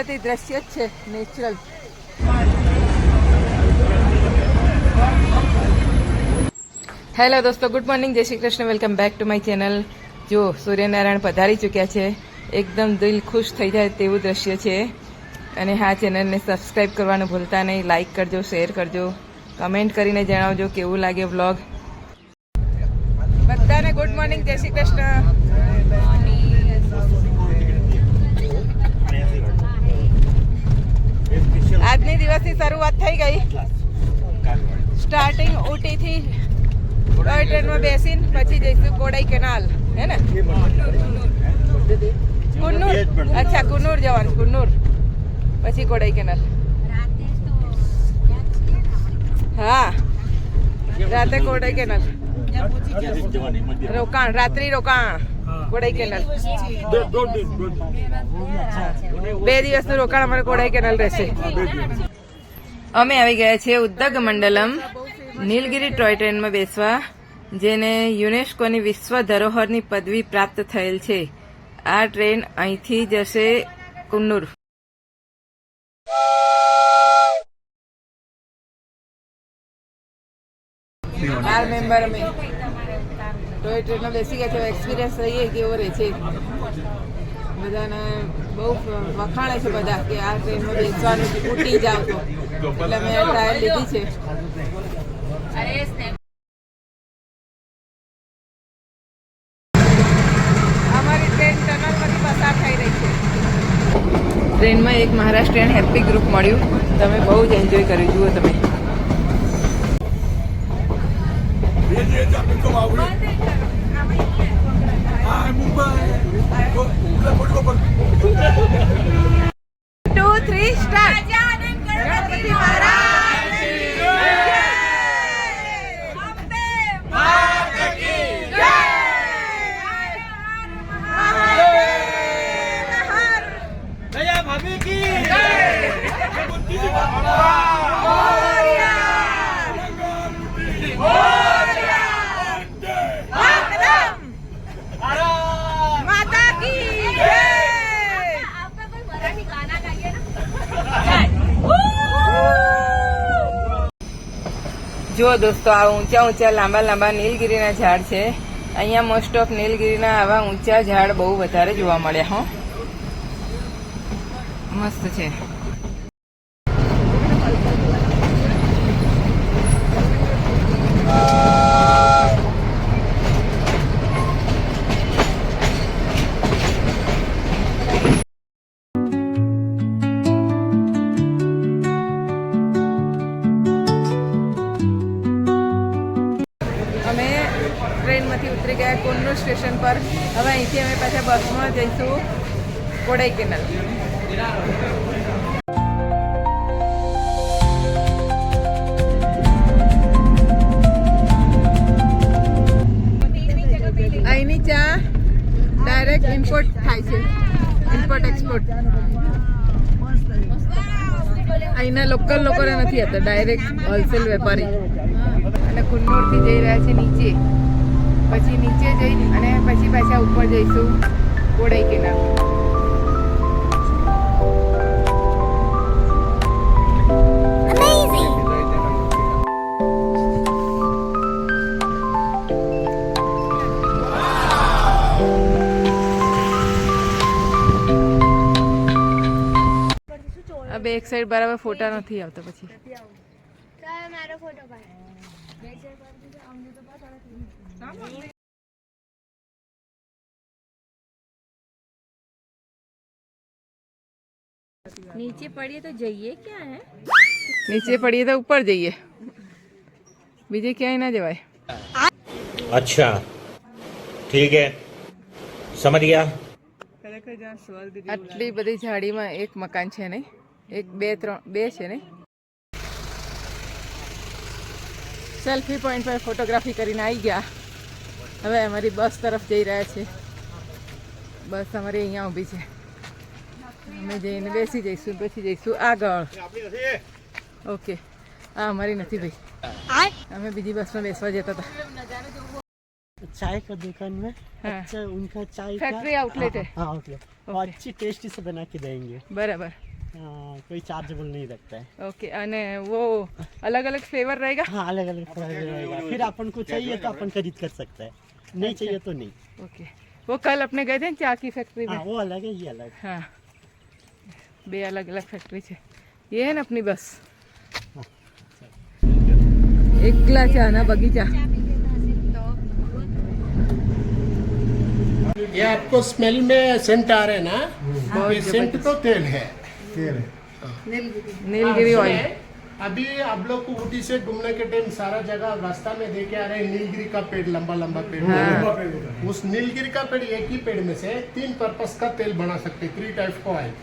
કુદરતી દ્રશ્ય જ છે, નેચરલ. હેલો દોસ્તો, ગુડ મોર્નિંગ, જય Shri Krishna, welcome back to my channel. જો સૂર્યનારાયણ પધારી ચૂક્યા છે, એકદમ દિલ ખુશ થઈ જાય તેવું દ્રશ્ય છે. અને હા, ચેનલને સબસ્ક્રાઈબ કરવાનું ભૂલતા નહીં, લાઇક કરજો, શેર કરજો, કમેન્ટ કરીને જણાવજો કેવું લાગે વ્લોગ. બધાને ગુડ મોર્નિંગ, જય શ્રી કૃષ્ણ. આજની દિવસની શરૂઆત થઈ ગઈ. સ્ટાર્ટિંગ ઊટીથી ટોય ટ્રેનમાં બેસીને પછી જઈશું કોડાઈ કેનાલ, હે ને? કુન્નૂર. અચ્છા, કુન્નૂર જવાનું, કુન્નૂર પછી કોડાઈ કેનાલ. હા, રાતે કોડાઈ કેનાલ રોકાણ, રાત્રિ રોકાણ કોડાઈ કેનાલ. 2 દિવસનું રોકાણ અમારે કોડાઈ કેનાલ રહેશે. અમે આવી ગયા છીએ ઉદ્દગમંડલમ નીલગિરી ટોય ટ્રેનમાં બેસવા, જેને યુનેસ્કોની વિશ્વ ધરોહરની પદવી પ્રાપ્ત થયેલ છે. આ ટ્રેન અહીંથી જશે કુન્નૂર. બાર મેમ્બર અમે ટોય ટ્રેનમાં બેસી ગયા છે. એક્સપિરિયન્સ લઈએ કેવો રહે છે. બધાને બહુ વખાણે છે બધા કે આ ટ્રેનમાં બેસવાનું ઉટી જાવ તો, એટલે મેં ટ્રાયલ લીધી છે. અમારી ટ્રેન ટનલમાંથી પસાર થઈ રહી છે. ટ્રેનમાં એક મહારાષ્ટ્રીયન હેપી ગ્રુપ મળ્યું. તમે બહુ જ એન્જોય કર્યું. જુઓ તમે. જો દોસ્તો, આ ઊંચા ઊંચા લાંબા લાંબા નીલગિરીના ઝાડ છે. અહીંયા મોસ્ટ ઓફ નીલગિરીના આવા ઊંચા ઝાડ બહુ વધારે જોવા મળ્યા. હો, મસ્ત છે. ટ્રેનમાંથી ઉતરી ગયા કુન્નૂર સ્ટેશન પર. હવે અહીંથી અમે પાછા બસમાં જઈશું કોડાઈ કેનાલ. અહીંની ચા ડાયરેક્ટ ઇમ્પોર્ટ થાય છે, ઇમ્પોર્ટ એક્સપોર્ટ. અહીંના લોકલ લોકોને નથી હતા, ડાયરેક્ટ હોલસેલ વેપારી. અને કુન્નૂરથી જઈ રહ્યા છે નીચે, પછી નીચે જઈ અને પછી પાછા ઉપર જઈશું કોડાઈ કેનાલ. આ બે એક સાઈડ બરાબર ફોટા નથી આવતા. પછી नीचे पड़िए तो जाइए, क्या है? નીચે પડીએ તો ઉપર જઈએ, બીજે ક્યાંય ના જવાય. अच्छा ठीक है, समझ गया. આટલી બધી ઝાડીમાં એક મકાન છે ને, એક બે છે ને. સેલ્ફી પોઈન્ટ પર ફોટોગ્રાફી કરીને આવી ગયા. હવે અમારી બસ તરફ જઈ રહ્યા છે. બસ અમારી અહીંયા ઊભી છે. અમે જઈને બેસી જઈશું, પછી જઈશું આગળ. ઓકે, આ અમારી નથી ભાઈ, અમે બીજી બસમાં બેસવા જતા હતા. चाय का दुकान में हाँ। अच्छा उनका चाय फैक्ट्री आउटलेट है। हाँ आउटलेट, और अच्छी टेस्टी से बना के देंगे। बराबर. कोई चार्जेबल नहीं रखता है। ओके અને वो अलग अलग फ्लेवर रहेगा? हाँ, अलग अलग फ्लेवर रहेगा। फिर अपन को चाहिए तो अपन खरीद कर सकता है, नहीं चाहिए तो नहीं। ओके वो कल अपने गए थे ना चा की फैक्ट्री में? हाँ, वो अलग है, ये अलग। हाँ બે अलग अलग फैक्ट्री છે. ये है ना अपनी बस. એકલા ચાના બગીચા. ये आपको स्मेल में सेंट आ रहे हैं ना, ये सेंट तो तेल है। નીલગિરી ઓઇલ. अभी आप लोग को ऊटी से घूमने के टाइम सारा जगह रास्ता में देखे आ रहे हैं नीलगिरी का पेड़, लंबा लंबा पेड़। उस नीलगिरी का पेड़, एक ही पेड़ में से 3 पर्पस का तेल बना सकते हैं। 3 टाइप का ऑयल।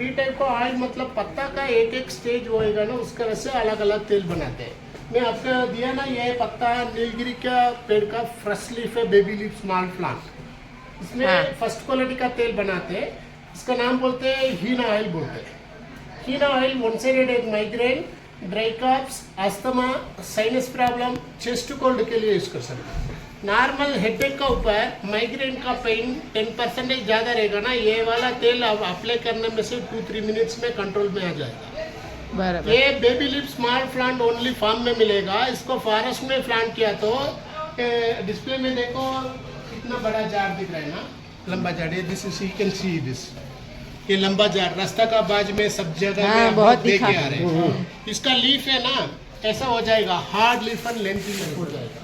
3 टाइप का ऑयल मतलब पत्ता का एक एक स्टेज होएगा ना, उसका वैसे अलग अलग तेल बनाते हैं। मैं आपको दिया ना, ये पत्ता नीलगिरी का पेड़ का फ्रेश लीफ है, बेबी लीफ स्मॉल प्लांट। इसमें फर्स्ट क्वालिटी का तेल बनाते हैं। इसका नाम बोलते हैं हीना ऑयल बोलते हैं। हीना ऑयल वन साइडेड एक migraine, dry coughs, asthma, sinus problem, chest cold के लिए यूज कर सकते हैं। नॉर्मल हेडेक का ऊपर माइग्रेन का पेन 10% ज़्यादा रहेगा ना, ये वाला तेल अब अप्लाई करने में से 2-3 मिनट्स में कंट्रोल में आ जाएगा। બરાબર. ये baby lip small plant only farm में मिलेगा। इसको फॉरेस्ट में प्लांट किया तो डिस्प्ले में देखो कितना बड़ा जार दिख रहा है ना, लंबा जार। ये this is you can see this, ये लंबा जार रास्ता का बाज में सब जगह हाँ, में आप बहुत लोग देख के दिखा। आ रहे हैं। इसका लीफ है ना, ऐसा हो जाएगा, hard leaf and lengthy leaf हो जाएगा।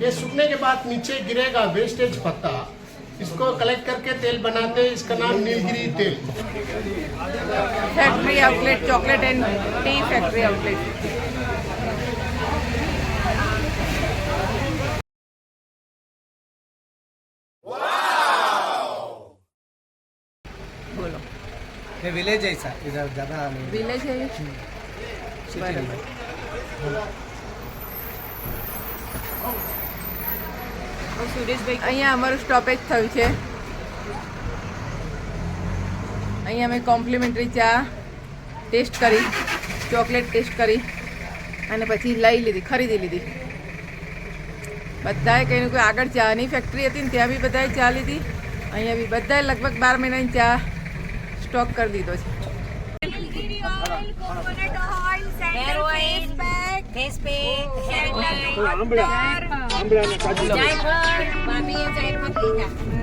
ये सूखने के बाद नीचे गिरेगा वेस्टेज पत्ता, इसको कलेक्ट करके तेल बनाते हैं। इसका नाम नीलगिरी तेल। Factory outlet chocolate and T factory outlet. બોલો. ये विलेज है ऐसा, इधर ज़्यादा नहीं। વિલેજ છે એ? બરાબર. અહીંયા અમારું સ્ટોપેજ થયું છે. અહીંયા અમે કોમ્પ્લિમેન્ટરી ચા ટેસ્ટ કરી, ચોકલેટ ટેસ્ટ કરી અને પછી લઈ લીધી, ખરીદી લીધી. બધાએ કંઈ ને કોઈ આગળ ચાની ફેક્ટરી હતી ને ત્યાં બી બધાએ ચા લીધી. અહીંયા બી બધાએ લગભગ 12 મહિનાની ચા સ્ટોક કરી દીધો છે.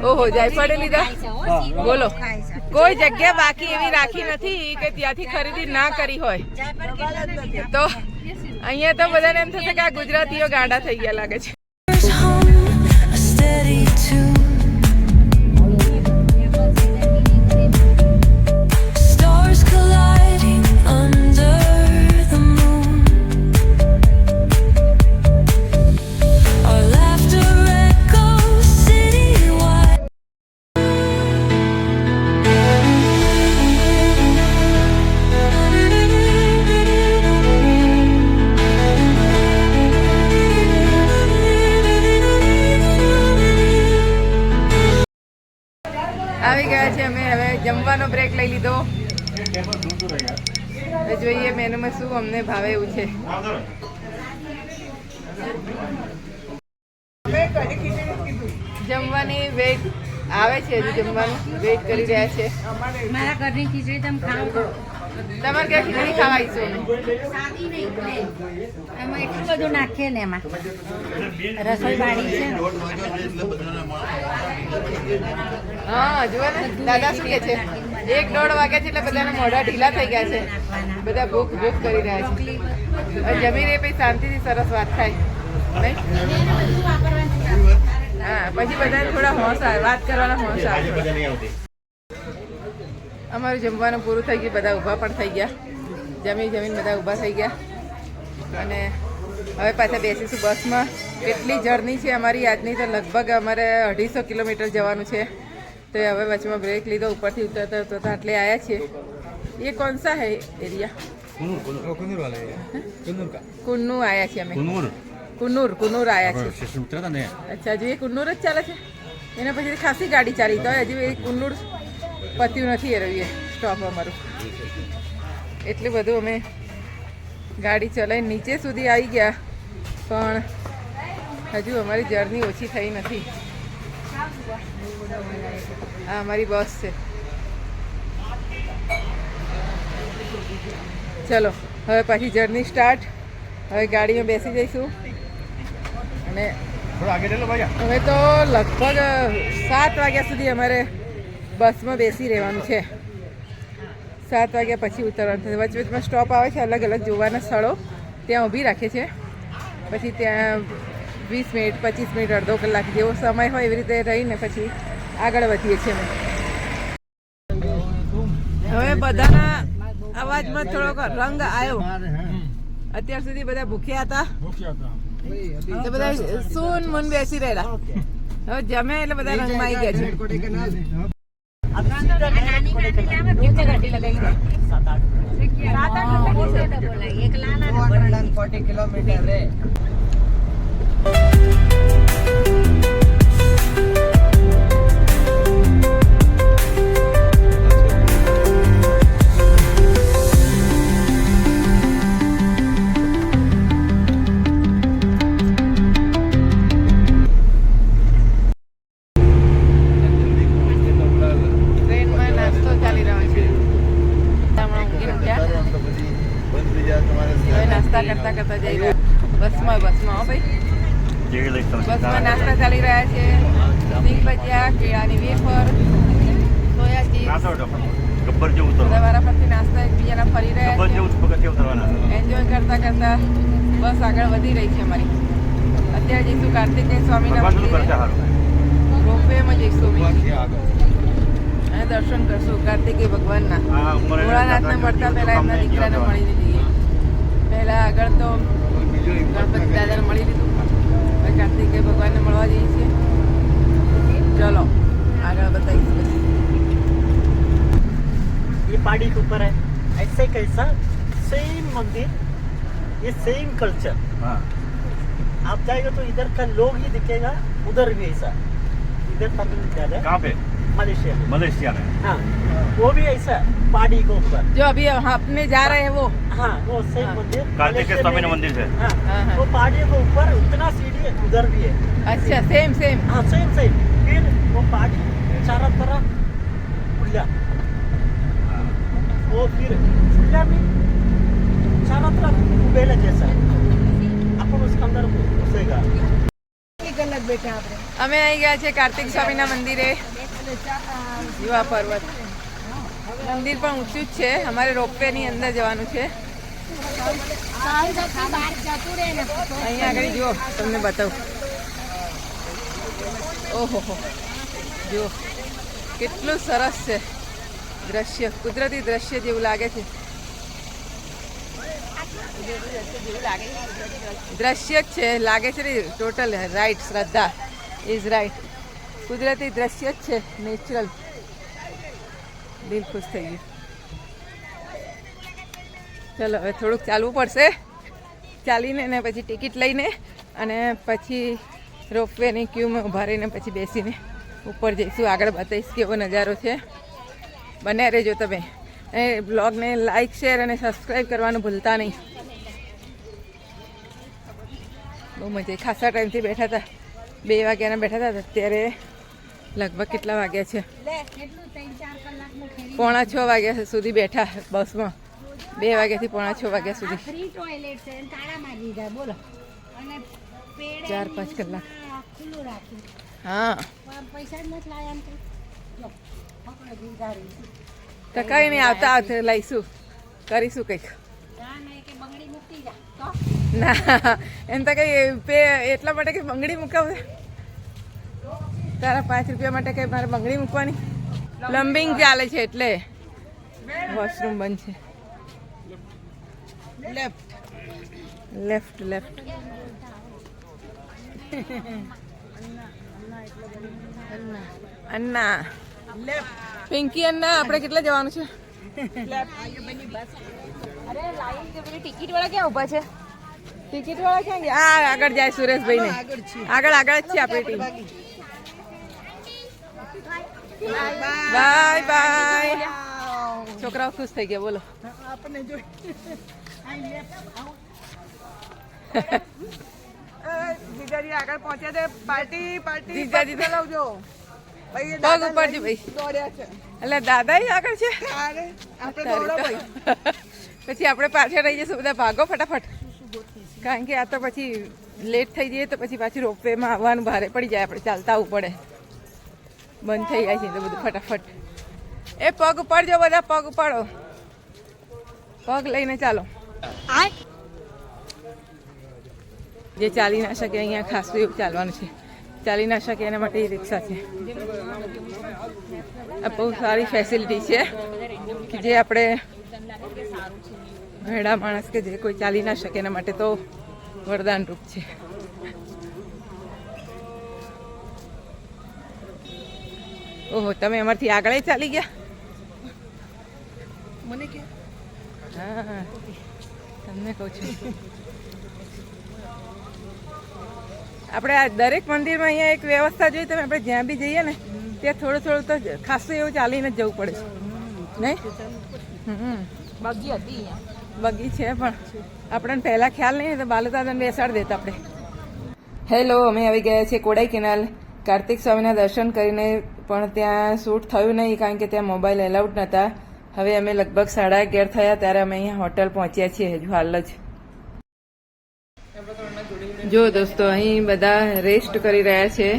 ઓહો જાયફળ લીધા. બોલો કોઈ જગ્યા બાકી એવી રાખી નથી કે ત્યાંથી ખરીદી ના કરી હોય. તો અહીંયા તો બધાને એમ થશે કે આ ગુજરાતીઓ ગાંડા થઈ ગયા લાગે છે. આવી ગયા છે અમે. હવે જમવાનો બ્રેક લઈ લીધો. હવે જોઈએ મેનુમાં શું અમને ભાવે એવું છે. જમવાની વેટ આવે છે, હજુ જમવાનું વેટ કરી રહ્યા છે. મારા ઘરની ખીચડી તમે ખાઓ તો તમારે ક્યાં ખીચડી ખાવા આવીશું અમે? સાદી નહીં પ્લેન. એમાં એટલું બધું નાખીએ ને એમાં રસોઈ બાળી છે ને. હા જુઓ ને દાદા શું કે છે, 1-1.5 વાગ્યા છે એટલે બધાના મોઢા ઢીલા થઈ ગયા છે. બધા ભૂખ ભૂખ કરી રહ્યા છે. હવે જમી રહે પછી શાંતિથી સરસ વાત થાય નહીં? હા પછી બધાને થોડા હોશ આવે, વાત કરવાના હોશ આવે. અમારું જમવાનું પૂરું થઈ ગયું. બધા ઊભા પણ થઈ ગયા. જમીને બધા ઊભા થઈ ગયા અને હવે પાછા બેસીશું બસમાં. કેટલી જર્ની છે અમારી આજની, તો લગભગ અમારે 250 કિલોમીટર જવાનું છે. તો હવે વચમાં બ્રેક લીધો, ઉપરથી ઉતરતા ઉતરતા આટલે આવ્યા છીએ. ये कौन सा है एरिया? कुन्नूर वाला है, कुन्नूर का। कुन्नूर आया છે અમે. કુન્નુર આયા છે. અચ્છા હજુ એ કુન્નુર જ ચાલે છે? એના પછી ખાસી ગાડી ચાલી, તો હજુ એ કુન્નુર પત્યું નથી એ રહ્યું સ્ટોપ અમારું. એટલું બધું અમે ગાડી ચલાવીને નીચે સુધી આવી ગયા, પણ હજુ અમારી જર્ની ઓછી થઈ નથી. આ અમારી બસ છે. ચલો હવે પાછી જર્ની સ્ટાર્ટ. હવે ગાડીમાં બેસી જઈશું અને હવે તો લગભગ 7 વાગ્યા સુધી અમારે બસમાં બેસી રહેવાનું છે. 7 વાગ્યા પછી ઉતરવાનું થશે. વચમાં સ્ટોપ આવે છે અલગ અલગ જોવાના સ્થળો, ત્યાં ઊભી રાખે છે. પછી ત્યાં 20 મિનિટ 25 મિનિટ અડધો કલાક જેવો સમય હોય એવી રીતે રહીને પછી આગળ વધીએ છીએ અમે. હવે બધાના અવાજમાં થોડોક રંગ આવ્યો. અત્યાર સુધી બધા ભૂખ્યા હતા તો બધા સૂન મૂન બેસી રહેલા. હવે જમે એટલે બધા રંગમાં આવી ગયા છે. किलोमीटर है. ટ્રેનમાં નાસ્તો ચાલી રહ્યો છે. હમણાં ઊંઘી ઉઠ્યા. હવે નાસ્તા કરતા કરતા જઈ રહ્યા બસમાં હો ભાઈ. બસમાં નાસ્તા ચાલી રહ્યા છે. સિંગ ભજીયા, કેળાની વેફર, સોયા ચીઝ, બધા વારાફરતી નાસ્તા એકબીજાના ફરી રહ્યા છે. એન્જોય કરતા કરતા બસ આગળ વધી રહી છે અમારી. અત્યારે જઈશું કાર્તિકેય સ્વામીના મંદિરે. રોપવેમાં જઈશું અને દર્શન કરશું કાર્તિકેય ભગવાનના. ભોળાનાથને મળતા પહેલા એમના દીકરાને મળીને જઈએ. પહેલા આગળ તો ગણપતિ દાદાને મળી લીધું, હવે કાર્તિકેય ભગવાનને મળવા જઈએ છીએ. ચલો આગળ બતાવીશ પછી. ये पहाड़ी के ऊपर है. ऐसे कैसा सेम मंदिर, ये सेम कल्चर. आप जाएगा तो इधर का लोग ही दिखेगा, उधर भी ऐसा. इधर तमिल ज्यादा. कहाँ पे? मलेशिया में. मलेशिया में. हाँ, वो भी ऐसा पहाड़ी के ऊपर. जो अभी हम अपने जा रहे हैं वो हाँ, वो सेम मंदिर. कार्तिकेय स्वामी मलेशिया में मंदिर है. हाँ, हाँ, हाँ. वो पहाड़ी के ऊपर उतना सीढ़ी है, उधर भी है. अच्छा सेम सेम. हाँ, सेम सेम. फिर वो पहाड़ी चारों तरफ खुला. वो फिर खुला में चारों तरफ उबेला जैसा. अपन उसके अंदर घुसेगा. અમે આવી ગયા છે કાર્તિક સ્વામીના મંદિરે. યુવા પર્વત મંદિર પણ ઊંચું જ છે. અમારે રોપવેની અંદર જવાનું છે. અહીંયા આગળ જુઓ, તમને બતાવું. ઓહો જુઓ કેટલું સરસ છે દ્રશ્ય. કુદરતી દ્રશ્ય જેવું લાગે છે. દ્રશ્ય જ છે લાગે છે ને. ટોટલ રાઈટ શ્રદ્ધા ઇઝ રાઈટ. કુદરતી દ્રશ્ય જ છે, નેચરલ. દિલ ખુશ થઈ ગયું. ચલો હવે થોડુંક ચાલવું પડશે. ચાલીને ને પછી ટિકિટ લઈને અને પછી રોપવેની ક્યુમાં ઊભા રહીને પછી બેસીને ઉપર જઈશું. આગળ બતાવીશ કેવો નજારો છે. બન્યા રહેજો તમે. અને બ્લોગને લાઇક શેર અને સબસ્ક્રાઈબ કરવાનું ભૂલતા નહીં. બહુ મજા આવી. ખાસા ટાઈમથી બેઠા હતા. 2 વાગ્યાના બેઠા હતા. અત્યારે લગભગ કેટલા વાગ્યા છે? 5:45 વાગ્યા સુધી બેઠા બસમાં. 2 વાગ્યાથી 5:45 વાગ્યા સુધી. ફ્રી ટોયલેટ છે અને તાળામાં દીધા બોલો. અને પેડ 4-5 કલાક. ખુલ્લું રાખ્યું. હા પૈસા જ નથી લાયા એમ તો. જો પકડો દીધા રહી. તો કંઈ નહીં, આવતા આવતા લઈશું, કરીશું કંઈક. નહીં કે બંગડી મૂકી જા તો ના એમ તો કંઈ એટલા માટે કે બંગડી મૂકાવે તારા 5 રૂપિયા માટે કંઈ મારે બંગડી મૂકવાની? પ્લમ્બિંગ ચાલે છે એટલે વોશરૂમ બંધ છે. Left left left. Anna Pinky Anna આપણે કેટલા જવાનું છે? અરે લાઈન કે પેલી ટિકિટ વાળા ક્યાં ઊભા છે? ટિકિટ વાળા ક્યાં ગયા? આ આગળ જાય સુરેશભાઈ ને. આગળ આગળ જ છે આપણી ટીમ. Bye bye. છોકરાઓ ખુશ થઈ ગયા બોલો. જીજાજી આગળ પહોંચ્યા છે. પાર્ટી પાર્ટી જીજાજી ચલાવજો. પગ ઉપરથી ભાઈ દોડ્યા છે. એટલે દાદા આગળ છે. આપણે દોડો ભાઈ. પછી આપણે પાછળ રહી જઈશું બધા ભાગો ફટાફટ કારણ કે આ તો પછી લેટ થઈ જઈએ તો પછી પાછું રોપવેમાં આવવાનું ભારે પડી જાય આપણે ચાલતા આવવું પડે બંધ થઈ જાય છે તો બધું ફટાફટ એ પગ ઉપાડજો બધા પગ ઉપાડો પગ લઈને ચાલો જે ચાલી ના શકે અહીંયા ખાસું એવું ચાલવાનું છે ચાલી ના શકે એના માટે રિક્ષા છે આ બહુ સારી ફેસિલિટી છે કે જે આપણે ઘરડા માણસ કે જે કોઈ ચાલી ના શકે એના માટે તો વરદાન રૂપ છે ઓહો તમે અમારથી આગળ ચાલી ગયા મને કે હા તમને કહું છું આપણે આ દરેક મંદિરમાં અહીંયા એક વ્યવસ્થા જોઈએ તમે આપણે જ્યાં બી જઈએ ને ત્યાં થોડું થોડું તો ખાસું એવું ચાલીને જ જવું પડે છે નહીં બગી હતી બગી છે પણ આપણને પહેલાં ખ્યાલ નહીં તો બાલુદાદાને બેસાડી દેતા આપણે હેલો અમે આવી ગયા છીએ કોડાઈ કેનાલ કાર્તિક સ્વામીના દર્શન કરીને પણ ત્યાં શૂટ થયું નહીં કારણ કે ત્યાં મોબાઈલ એલાઉડ નહોતા હવે અમે લગભગ 11:30 થયા ત્યારે અમે અહીંયા હોટલ પહોંચ્યા છીએ હજુ હાલ જ જો દોસ્તો અહીં બધા રેસ્ટ કરી રહ્યા છે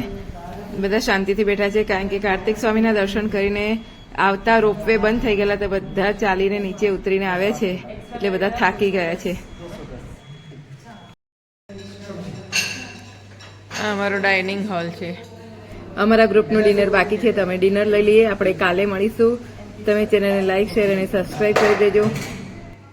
બધા શાંતિથી બેઠા છે કારણ કે કાર્તિક સ્વામીના દર્શન કરીને આવતા રોપવે બંધ થઈ ગયેલા તો બધા ચાલીને નીચે ઉતરીને આવે છે એટલે બધા થાકી ગયા છે આ અમારો ડાઇનિંગ હોલ છે અમારા ગ્રુપનું ડિનર બાકી છે તમે ડિનર લઈ લઈએ આપણે કાલે મળીશું તમે ચેનલને લાઈક શેર અને સબસ્ક્રાઈબ કરી દેજો